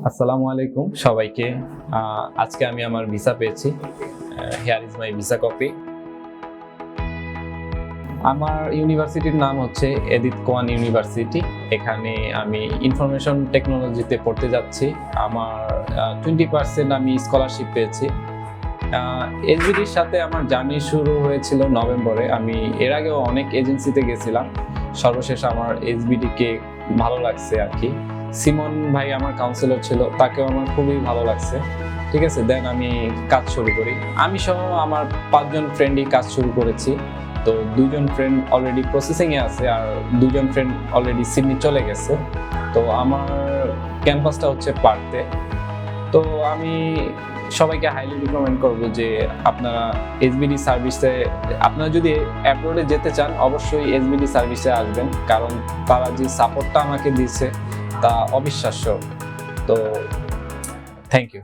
আসসালামু আলাইকুম সবাইকে। আজকে আমি আমার ভিসা পেয়েছি। Here is my visa copy. আমার ইউনিভার্সিটির নাম হচ্ছে এডিথ কোয়ান ইউনিভার্সিটি। এখানে আমি ইনফরমেশন টেকনোলজিতে পড়তে যাচ্ছি। আমার 20% আমি স্কলারশিপ পেয়েছি। এইচবিডির সাথে আমার জার্নি শুরু হয়েছিল নভেম্বরে। আমি এর আগেও অনেক এজেন্সিতে গেছিলাম, সর্বশেষ আমার এইচবিডিকে ভালো লাগছে আর কি। সিমন ভাই আমার কাউন্সিলর ছিল, তাকেও আমার খুবই ভালো লাগছে। ঠিক আছে, দেন আমি কাজ শুরু করি। আমি সহ আমার 5 জন ফ্রেন্ডই কাজ শুরু করেছি। তো 2 জন ফ্রেন্ড অলরেডি প্রসেসিংয়ে আছে, আর 2 জন ফ্রেন্ড অলরেডি সিডনি চলে গেছে। তো আমার ক্যাম্পাসটা হচ্ছে পার্থে। তো আমি সবাইকে হাইলি রিকমেন্ড করবো যে আপনারা এইচবিডি সার্ভিসে, আপনারা যদি অ্যাব্রোডে যেতে চান অবশ্যই এইচবিডি সার্ভিসে আসবেন, কারণ তারা যে সাপোর্টটা আমাকে দিচ্ছে তা অবিশ্বাস্য। তো থ্যাংক ইউ।